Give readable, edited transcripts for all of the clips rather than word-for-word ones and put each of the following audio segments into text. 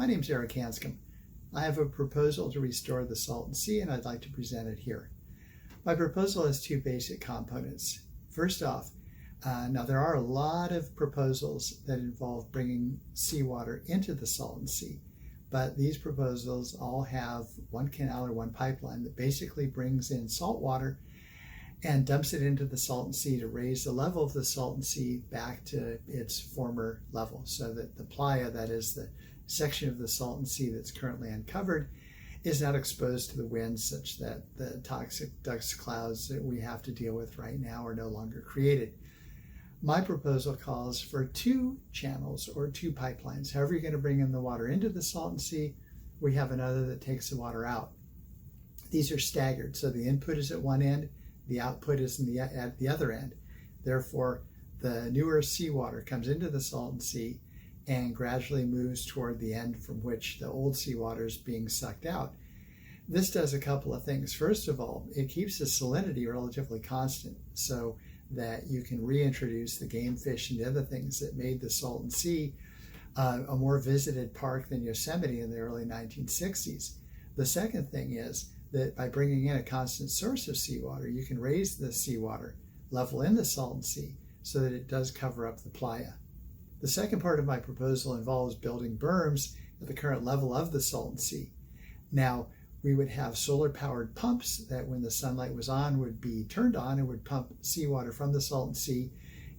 My name's Eric Hanscom. I have a proposal to restore the Salton Sea, and I'd like to present it here. My proposal has two basic components. First off, now there are a lot of proposals that involve bringing seawater into the Salton Sea, but these proposals all have one canal or one pipeline that basically brings in salt water and dumps it into the Salton Sea to raise the level of the Salton Sea back to its former level, so that the Playa, that is the section of the Salton Sea that's currently uncovered, is not exposed to the winds, such that the toxic dust clouds that we have to deal with right now are no longer created. My proposal calls for two channels or two pipelines. However you're going to bring in the water into the Salton Sea, we have another that takes the water out. These are staggered, so the input is at one end, the output is at the other end. Therefore, the newer seawater comes into the Salton Sea and gradually moves toward the end from which the old seawater is being sucked out. This does a couple of things. First of all, it keeps the salinity relatively constant so that you can reintroduce the game fish and the other things that made the Salton Sea a more visited park than Yosemite in the early 1960s. The second thing is that by bringing in a constant source of seawater, you can raise the seawater level in the Salton Sea so that it does cover up the Playa. The second part of my proposal involves building berms at the current level of the Salton Sea. Now, we would have solar-powered pumps that when the sunlight was on would be turned on and would pump seawater from the Salton Sea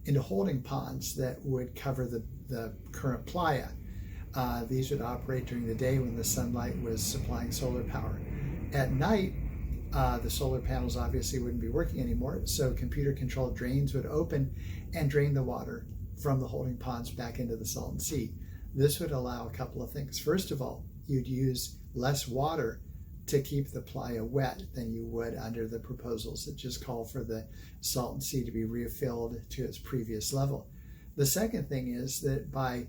into holding ponds that would cover the current Playa. These would operate during the day when the sunlight was supplying solar power. At night, the solar panels obviously wouldn't be working anymore, so computer-controlled drains would open and drain the water from the holding ponds back into the Salton Sea. This would allow a couple of things. First of all, you'd use less water to keep the Playa wet than you would under the proposals that just call for the Salton Sea to be refilled to its previous level. The second thing is that by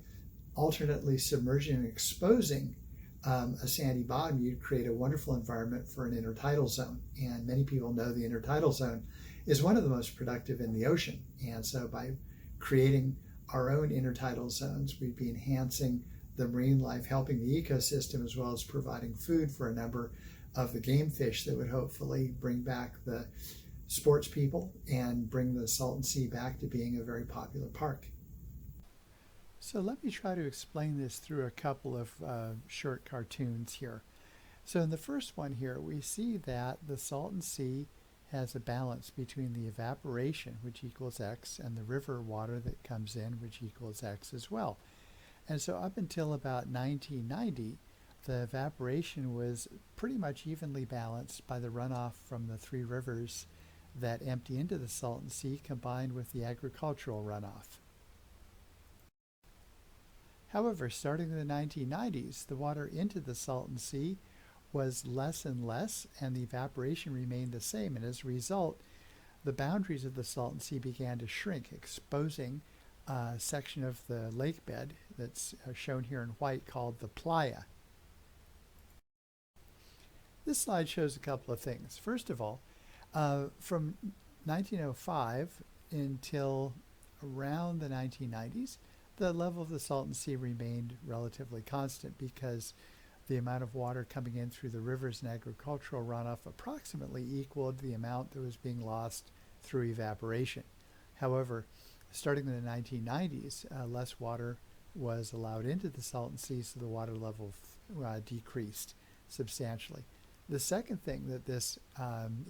alternately submerging and exposing a sandy bottom, you'd create a wonderful environment for an intertidal zone. And many people know the intertidal zone is one of the most productive in the ocean. And so by creating our own intertidal zones, we'd be enhancing the marine life, helping the ecosystem, as well as providing food for a number of the game fish that would hopefully bring back the sports people and bring the Salton Sea back to being a very popular park. So let me try to explain this through a couple of short cartoons here. So in the first one here, we see that the Salton Sea has a balance between the evaporation, which equals X, and the river water that comes in, which equals X as well. And so up until about 1990, the evaporation was pretty much evenly balanced by the runoff from the three rivers that empty into the Salton Sea combined with the agricultural runoff. However, starting in the 1990s, the water into the Salton Sea was less and less, and the evaporation remained the same. And as a result, the boundaries of the Salton Sea began to shrink, exposing a section of the lake bed that's shown here in white called the Playa. This slide shows a couple of things. First of all, from 1905 until around the 1990s, the level of the Salton Sea remained relatively constant because the amount of water coming in through the rivers and agricultural runoff approximately equaled the amount that was being lost through evaporation. However, starting in the 1990s, less water was allowed into the Salton Sea, so the water level decreased substantially. The second thing that this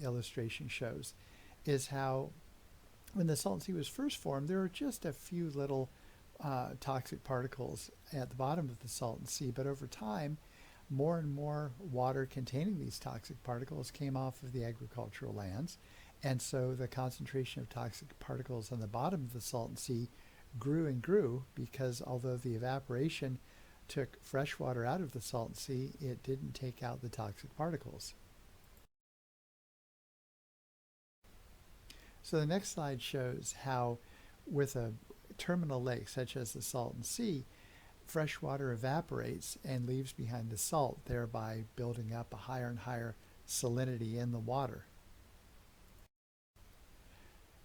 illustration shows is how when the Salton Sea was first formed, there were just a few little toxic particles at the bottom of the Salton Sea, but over time, more and more water containing these toxic particles came off of the agricultural lands, and so the concentration of toxic particles on the bottom of the Salton Sea grew and grew because although the evaporation took fresh water out of the Salton Sea, it didn't take out the toxic particles. So the next slide shows how with a terminal lake such as the Salton Sea, fresh water evaporates and leaves behind the salt, thereby building up a higher and higher salinity in the water.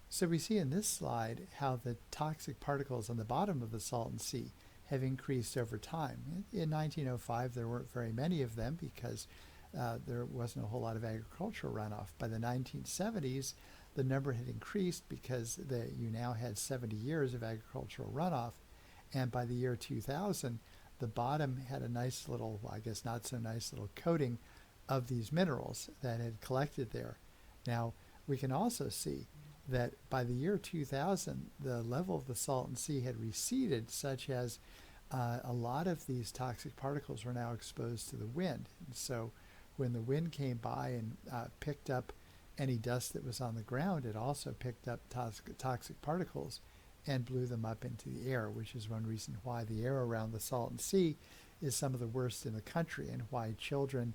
So we see in this slide how the toxic particles on the bottom of the Salton Sea have increased over time. In 1905, there weren't very many of them because there wasn't a whole lot of agricultural runoff. By the 1970s, the number had increased because you now had 70 years of agricultural runoff. And by the year 2000, the bottom had a nice little, well, I guess not so nice little coating of these minerals that had collected there. Now, we can also see that by the year 2000, the level of the Salton Sea had receded, such as a lot of these toxic particles were now exposed to the wind. And so when the wind came by and picked up any dust that was on the ground, it also picked up toxic particles and blew them up into the air, which is one reason why the air around the Salton Sea is some of the worst in the country, and why children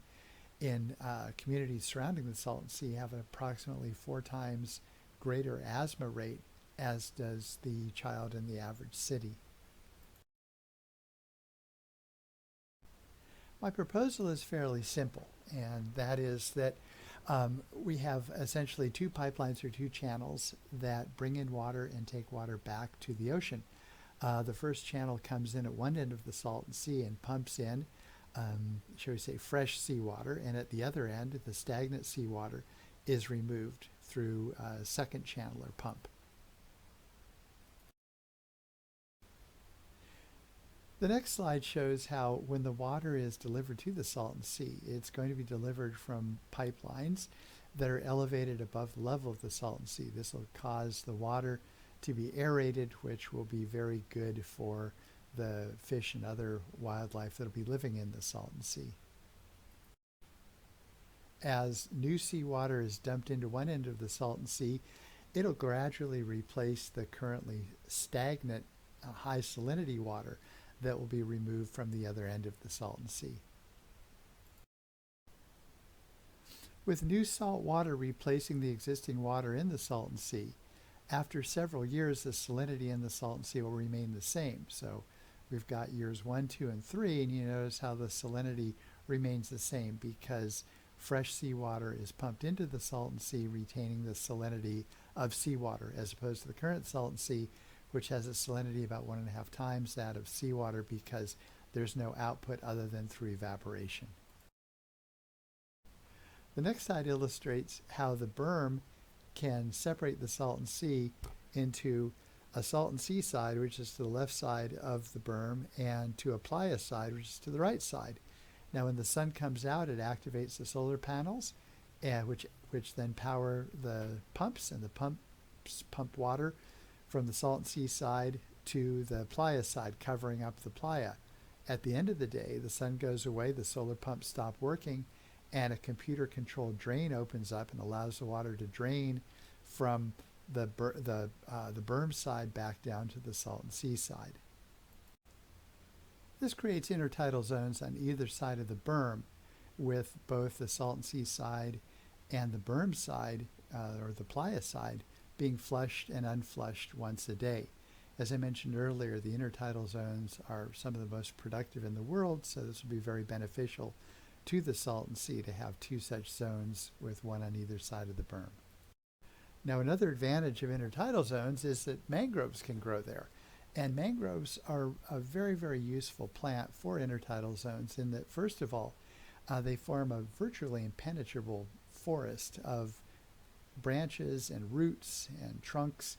in communities surrounding the Salton Sea have an approximately 4 times greater asthma rate, as does the child in the average city. My proposal is fairly simple, and that is that we have essentially 2 pipelines or 2 channels that bring in water and take water back to the ocean. The first channel comes in at one end of the Salton Sea and pumps in, shall we say, fresh seawater, and at the other end, the stagnant seawater is removed through a second channel or pump. The next slide shows how when the water is delivered to the Salton Sea, it's going to be delivered from pipelines that are elevated above the level of the Salton Sea. This will cause the water to be aerated, which will be very good for the fish and other wildlife that will be living in the Salton Sea. As new seawater is dumped into one end of the Salton Sea, it'll gradually replace the currently stagnant high salinity water that will be removed from the other end of the Salton Sea. With new salt water replacing the existing water in the Salton Sea, after several years, the salinity in the Salton Sea will remain the same. So we've got years 1, 2, and 3, and you notice how the salinity remains the same because fresh seawater is pumped into the Salton Sea, retaining the salinity of seawater, as opposed to the current Salton Sea, which has a salinity about 1.5 times that of seawater because there's no output other than through evaporation. The next slide illustrates how the berm can separate the Salton Sea into a Salton Sea side, which is to the left side of the berm, and to a Playa side, which is to the right side. Now, when the sun comes out, it activates the solar panels, which then power the pumps, and the pumps pump water from the Salton Sea side to the Playa side, covering up the Playa. At the end of the day, the sun goes away, the solar pumps stop working, and a computer-controlled drain opens up and allows the water to drain from the berm side back down to the Salton Sea side. This creates intertidal zones on either side of the berm, with both the Salton Sea side and the berm side, or the Playa side, being flushed and unflushed once a day. As I mentioned earlier, the intertidal zones are some of the most productive in the world, so this will be very beneficial to the Salton Sea to have 2 such zones with one on either side of the berm. Now, another advantage of intertidal zones is that mangroves can grow there. And mangroves are a very, very useful plant for intertidal zones in that, first of all, they form a virtually impenetrable forest of branches and roots and trunks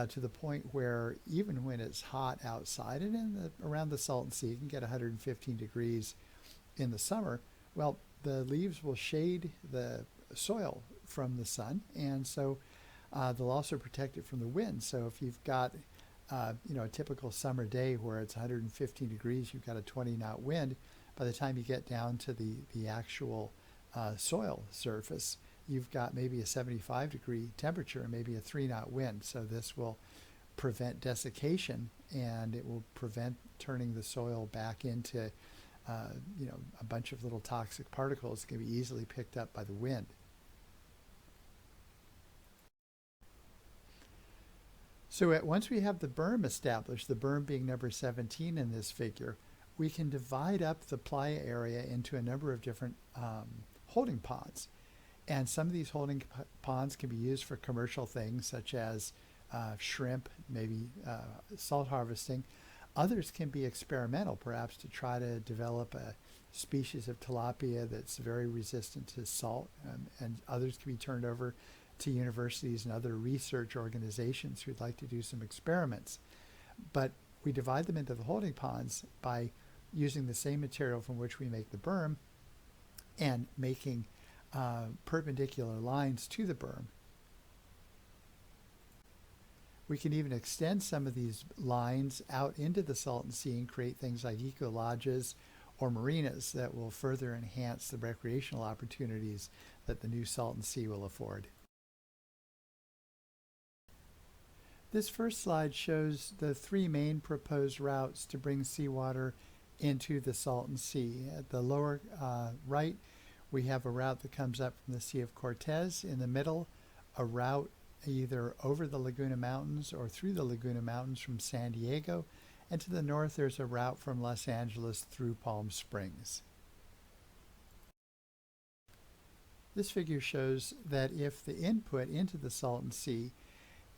to the point where even when it's hot outside and around the Salton Sea, you can get 115 degrees in the summer, well, the leaves will shade the soil from the sun, and so they'll also protect it from the wind. So if you've got a typical summer day where it's 115 degrees, you've got a 20-knot wind, by the time you get down to the actual soil surface, you've got maybe a 75-degree temperature and maybe a 3-knot wind. So this will prevent desiccation, and it will prevent turning the soil back into a bunch of little toxic particles that can be easily picked up by the wind. So once we have the berm established, the berm being number 17 in this figure, we can divide up the Playa area into a number of different holding ponds. And some of these holding ponds can be used for commercial things such as shrimp, maybe salt harvesting. Others can be experimental, perhaps to try to develop a species of tilapia that's very resistant to salt, and others can be turned over to universities and other research organizations who'd like to do some experiments. But we divide them into the holding ponds by using the same material from which we make the berm and making perpendicular lines to the berm. We can even extend some of these lines out into the Salton Sea and create things like eco lodges or marinas that will further enhance the recreational opportunities that the new Salton Sea will afford. This first slide shows the three main proposed routes to bring seawater into the Salton Sea. At the lower right, we have a route that comes up from the Sea of Cortez. In the middle, a route either over the Laguna Mountains or through the Laguna Mountains from San Diego. And to the north, there's a route from Los Angeles through Palm Springs. This figure shows that if the input into the Salton Sea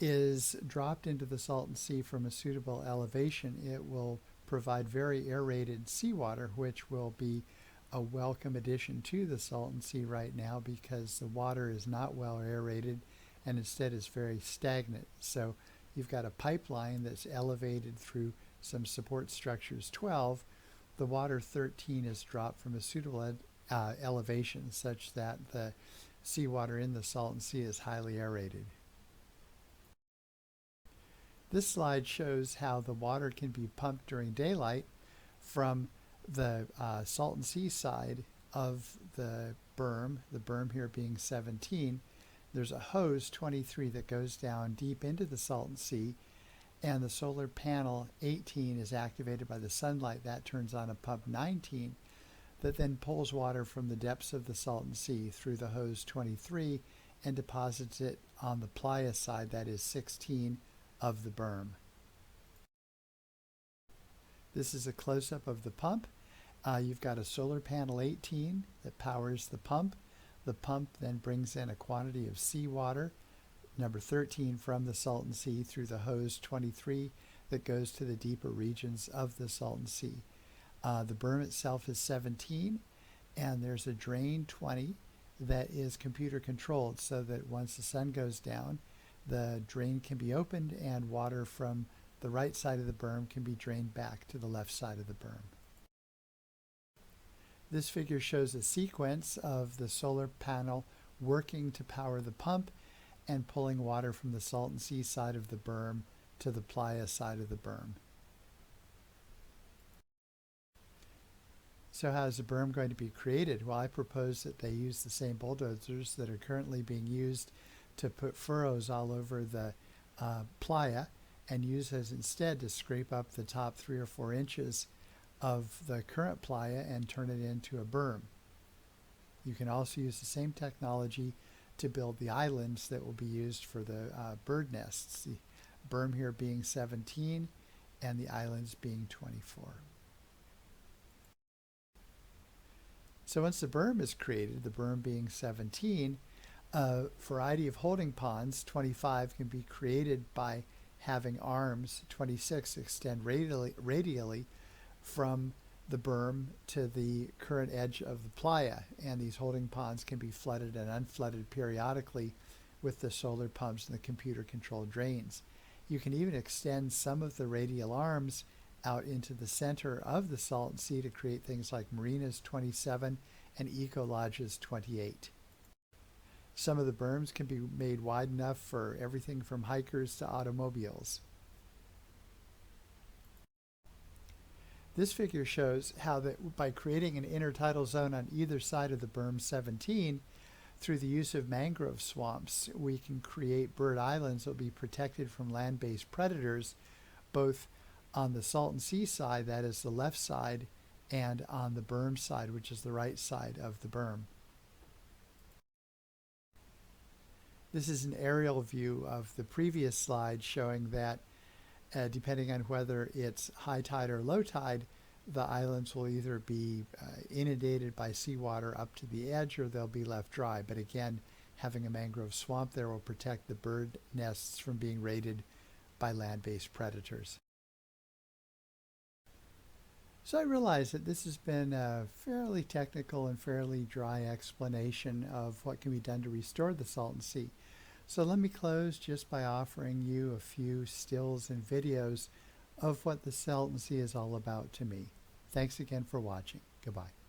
is dropped into the Salton Sea from a suitable elevation, it will provide very aerated seawater, which will be a welcome addition to the Salton Sea right now because the water is not well aerated and instead is very stagnant. So you've got a pipeline that's elevated through some support structures 12. The water 13 is dropped from a suitable elevation such that the seawater in the Salton Sea is highly aerated. This slide shows how the water can be pumped during daylight from the Salton Sea side of the berm here being 17. There's a hose 23 that goes down deep into the Salton Sea, and the solar panel 18 is activated by the sunlight. That turns on a pump 19 that then pulls water from the depths of the Salton Sea through the hose 23 and deposits it on the Playa side, that is 16 of the berm. This is a close-up of the pump. You've got a solar panel 18 that powers the pump. The pump then brings in a quantity of seawater, number 13, from the Salton Sea through the hose 23 that goes to the deeper regions of the Salton Sea. The berm itself is 17, and there's a drain 20 that is computer controlled so that once the sun goes down, the drain can be opened and water from the right side of the berm can be drained back to the left side of the berm. This figure shows a sequence of the solar panel working to power the pump and pulling water from the Salton Sea side of the berm to the Playa side of the berm. So how is the berm going to be created? Well, I propose that they use the same bulldozers that are currently being used to put furrows all over the Playa and use those instead to scrape up the top 3 or 4 inches of the current Playa and turn it into a berm. You can also use the same technology to build the islands that will be used for the bird nests, the berm here being 17 and the islands being 24. So once the berm is created, the berm being 17, a variety of holding ponds, 25, can be created by having arms, 26, extend radially from the berm to the current edge of the Playa, and these holding ponds can be flooded and unflooded periodically with the solar pumps and the computer-controlled drains. You can even extend some of the radial arms out into the center of the Salton Sea to create things like marinas 27 and eco lodges 28. Some of the berms can be made wide enough for everything from hikers to automobiles. This figure shows how that by creating an intertidal zone on either side of the berm 17, through the use of mangrove swamps, we can create bird islands that will be protected from land-based predators, both on the Salton Sea side, that is the left side, and on the berm side, which is the right side of the berm. This is an aerial view of the previous slide showing that depending on whether it's high tide or low tide, the islands will either be inundated by seawater up to the edge or they'll be left dry. But again, having a mangrove swamp there will protect the bird nests from being raided by land-based predators. So I realize that this has been a fairly technical and fairly dry explanation of what can be done to restore the Salton Sea. So let me close just by offering you a few stills and videos of what the Salton Sea is all about to me. Thanks again for watching. Goodbye.